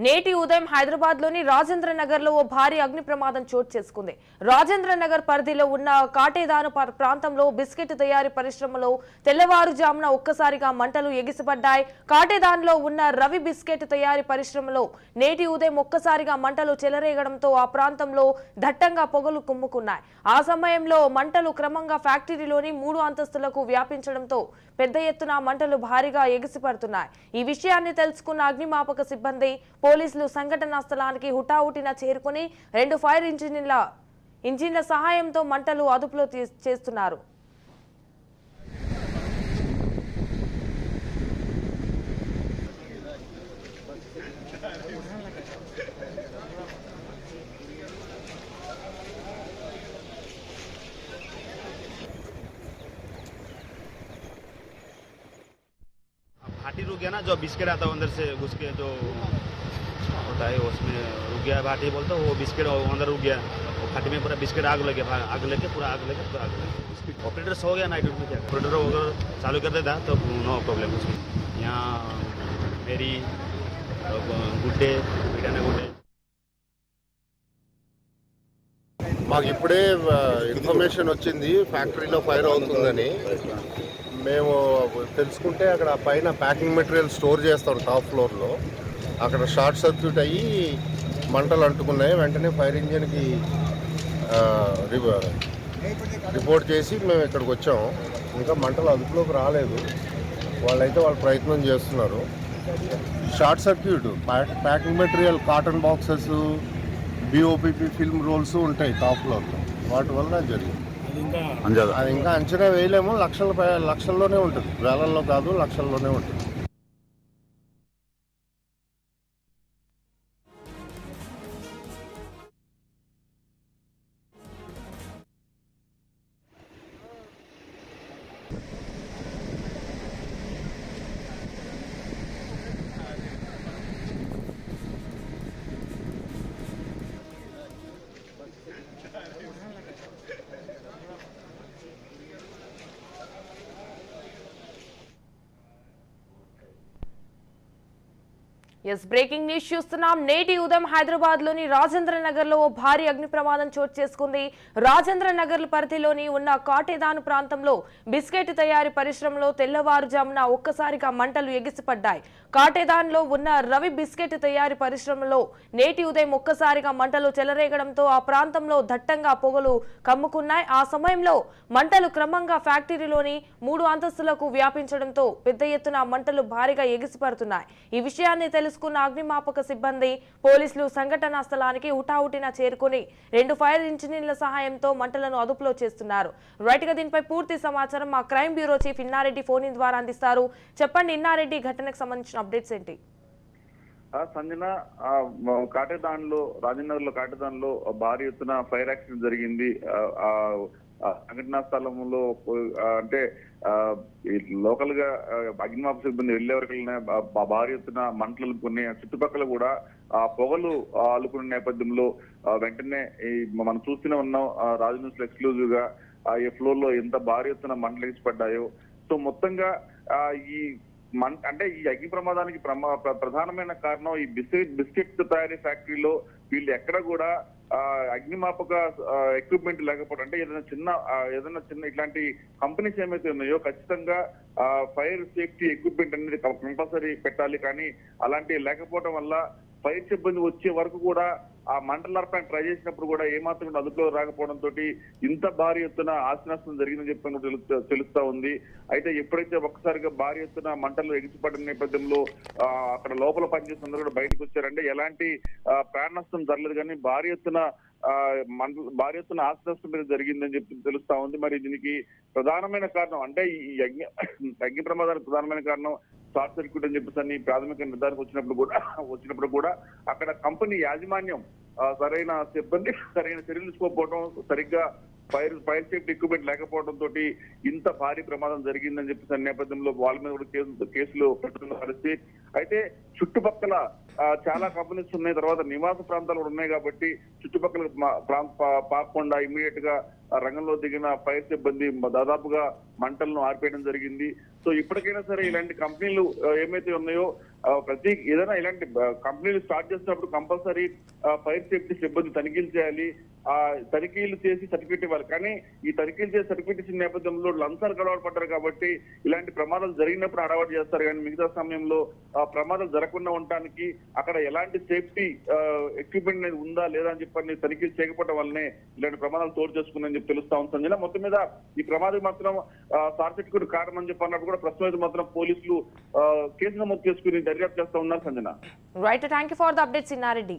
నేటి ఉదయం హైదరాబాద్ లోని రాజేంద్ర నగర్ లో ఓ భారీ అగ్ని ప్రమాదం చోటు చేసుకుంది. రాజేంద్ర నగర్ పరిధిలో ఉన్న కాటేదాను ప్రాంతంలో బిస్కెట్ తయారీ పరిశ్రమలో తెల్లవారుజామున ఒక్కసారిగా మంటలు ఎగిసిపడ్డాయి. కాటేదాన్లో ఉన్న రవి బిస్కెట్ తయారీ పరిశ్రమలో నేటి ఉదయం ఒక్కసారిగా మంటలు చెలరేగడంతో ఆ ప్రాంతంలో దట్టంగా పొగలు కుమ్ముకున్నాయి. ఆ సమయంలో మంటలు క్రమంగా ఫ్యాక్టరీలోని 3 అంతస్తులకు వ్యాపించడంతో పెద్ద ఎత్తున మంటలు భారీగా ఎగిసిపడుతున్నాయి. ఈ విషయాన్ని తెలుసుకున్న అగ్నిమాపక సిబ్బంది పోలీసులు సంఘటనా స్థలానికి హుటాహుటిన చేరుకుని 2 ఫైర్ ఇంజిన్ల సహాయంతో మంటలు అదుపులో చేస్తున్నారు. भाटी रुक गया ना, जो बिस्किट आता है अंदर से घुस के जो होता है उसमें रुक गया भाटी बोलते वो बिस्किट अंदर रुक गया। वो भाटी में पूरा बिस्किट आग लगे पूरा आग लगे। ऑपरेटर सो गया नाइट में, क्या ऑपरेटर अगर चालू कर देता तो नो प्रॉब्लम उसमें। यहाँ मेरी गुड्डे बिटाने गुड्डे మాకు ఇప్పుడే ఇన్ఫర్మేషన్ వచ్చింది ఫ్యాక్టరీలో ఫైర్ అవుతుందని. మేము తెలుసుకుంటే అక్కడ పైన ప్యాకింగ్ మెటీరియల్ స్టోర్ చేస్తాం టాప్ ఫ్లోర్లో. అక్కడ షార్ట్ సర్క్యూట్ అయ్యి మంటలు అంటుకున్నాయి. వెంటనే ఫైర్ ఇంజిన్కి రిపోర్ట్ చేసి మేము ఇక్కడికి వచ్చాము. ఇంకా మంటలు అదుపులోకి రాలేదు. వాళ్ళైతే వాళ్ళ ప్రయత్నం చేస్తున్నారు. Short circuit packing material cotton boxes BOPP film rolls ఉంటాయి టాప్ ఫ్లోర్లో, వాటి వల్ల జరిగింది. అది ఇంకా అంచనా వేయలేము. లక్షల్లోనే ఉంటుంది, వేలల్లో కాదు లక్షల్లోనే ఉంటుంది. బ్రేకింగ్ న్యూస్ చూస్తున్నాం. నేటి ఉదయం హైదరాబాద్ లోని రాజేంద్ర నగర్ లో ఓ భారీ అగ్ని ప్రమాదం చోటు చేసుకుంది. రాజేంద్ర నగర్ పరిధిలోని ఉన్న కాటేదాను ప్రాంతంలో బిస్కెట్ తయారీ పరిశ్రమలో తెల్లవారుజామున ఒక్కసారిగా మంటలు ఎగిసిపడ్డాయి. కాటేదాన్లో ఉన్న రవి బిస్కెట్ తయారీ పరిశ్రమలో నేటి ఉదయం ఒక్కసారిగా మంటలు చెలరేగడంతో ఆ ప్రాంతంలో దట్టంగా పొగలు కమ్ముకున్నాయి. ఆ సమయంలో మంటలు క్రమంగా ఫ్యాక్టరీలోని 3 అంతస్తులకు వ్యాపించడంతో పెద్ద ఎత్తున మంటలు భారీగా ఎగిసిపడుతున్నాయి. ఈ విషయాన్ని తెలుసుకున్న అగ్నిమాపక సిబ్బంది పోలీసులు సంఘటనా స్థలానికి హుటాహుటిన చేరుకుని 2 ఫైర్ ఇంజిన్ల సహాయంతో మంటలను అదుపులో చేస్తున్నారు. రైట్ గా దీనిపై పూర్తి సమాచారం మా crime bureau chief Inna Reddy phone in ద్వారా అందిస్తారు. చెప్పండి ఇన్నారెడ్డి, ఘటనకు సంబంధించిన అప్డేట్స్ ఏంటి? సంజన, కాటేదాన్లో రాజేంద్రలో కాటేదాన్లో భారీ ఎత్తున ఫైర్ యాక్సిడెంట్ జరిగింది. సంఘటనా స్థలంలో అంటే లోకల్ గా అగ్నిమాపక సిబ్బంది వెళ్లే వరకు భారీ ఎత్తున మంటలు కొన్ని చుట్టుపక్కల కూడా పొగలు అల్లుకున్న నేపథ్యంలో వెంటనే మనం చూస్తూనే ఉన్నాం. రాజు న్యూస్ ఎక్స్క్లూజివ్ గా ఈ ఫ్లోర్ లో ఎంత భారీ ఎత్తున మంటలు ఎగిసిపడ్డాయో. సో మొత్తంగా ఈ అంటే ఈ అగ్ని ప్రమాదానికి ప్రధానమైన కారణం ఈ బిస్కెట్ తయారీ ఫ్యాక్టరీలో వీళ్ళు ఎక్కడ కూడా అగ్నిమాపక ఎక్విప్మెంట్ లేకపోవడం. అంటే ఏదైనా చిన్న ఇట్లాంటి కంపెనీస్ ఏమైతే ఉన్నాయో ఖచ్చితంగా ఫైర్ సేఫ్టీ ఎక్విప్మెంట్ అనేది కంపల్సరీ పెట్టాలి. కానీ అలాంటివి లేకపోవడం వల్ల ఫైర్ సిబ్బంది వచ్చే వరకు కూడా ఆ మంటలు ఆర్పడానికి ట్రై చేసినప్పుడు కూడా ఏమాత్రం కూడా అదుపులో రాకపోవడంతో ఇంత భారీ ఎత్తున ఆస్తి నష్టం జరిగిందని చెప్పి తెలుస్తా ఉంది. అయితే ఎప్పుడైతే ఒక్కసారిగా భారీ ఎత్తున మంటలు ఎగిసిపడిన నేపథ్యంలో అక్కడ లోపల పనిచేసిన అందరూ కూడా బయటకు వచ్చారంటే ఎలాంటి ప్రాణ నష్టం జరగలేదు, కానీ భారీ ఎత్తున ఆస్తి నష్టం మీద జరిగిందని చెప్పి తెలుస్తా ఉంది. మరి దీనికి ప్రధానమైన కారణం అంటే ఈ అగ్ని ప్రమాదానికి ప్రధానమైన కారణం షార్ట్ సర్క్యూట్ అని చెప్పేసి ప్రాథమిక నిర్ధారణకు వచ్చినప్పుడు కూడా అక్కడ కంపెనీ యాజమాన్యం సరైన సిబ్బంది సరైన చర్యలు తీసుకోకపోవడం, సరిగ్గా ఫైర్ సేఫ్టీ ఎక్విప్మెంట్ లేకపోవడం తోటి ఇంత భారీ ప్రమాదం జరిగిందని చెప్పేసి నేపథ్యంలో వాళ్ళ మీద కూడా కేసులు పెట్టుకున్న పరిస్థితి. అయితే చుట్టుపక్కల చాలా కంపెనీస్ ఉన్నాయి, తర్వాత నివాస ప్రాంతాలు కూడా ఉన్నాయి కాబట్టి చుట్టుపక్కల పాకుండా ఇమీడియట్ గా రంగంలో దిగిన ఫైర్ సిబ్బంది దాదాపుగా మంటలను ఆర్పేయడం జరిగింది. సో ఇప్పటికైనా సరే ఇలాంటి కంపెనీలు ఏమైతే ఉన్నాయో ప్రతి ఏదైనా ఇలాంటి కంపెనీలు స్టార్ట్ చేసినప్పుడు కంపల్సరీ ఫైర్ సేఫ్టీ సిబ్బంది తనిఖీలు చేయాలి, ఆ తనిఖీలు చేసి సర్టిఫికేట్ ఇవ్వాలి. కానీ ఈ తనిఖీలు చేసి సర్టిఫికేట్ ఇచ్చిన నేపథ్యంలో లంచాలు గడవడ పడ్డారు కాబట్టి ఇలాంటి ప్రమాదాలు జరిగినప్పుడు అడవాటు చేస్తారు. కానీ మిగతా సమయంలో ప్రమాదాలు జరగకుండా ఉండటానికి అక్కడ ఎలాంటి సేఫ్టీ ఎక్విప్మెంట్ అనేది ఉందా లేదా అని చెప్పని తనిఖీలు చేయకపోవడం వల్లనే ఇలాంటి ప్రమాదాలు తోడు చేసుకుందని చెప్పి తెలుస్తా ఉంది సంజన. మొత్తం మీద ఈ ప్రమాదం మాత్రం షార్ట్ సర్క్యూట్ కారణం అని చెప్పి అన్నప్పుడు కూడా ప్రస్తుతం అయితే మాత్రం పోలీసులు కేసు నమోదు చేసుకుని దర్యాప్తు చేస్తా ఉన్నారు Sanjana. Right, thank you for the updates Inna Reddy.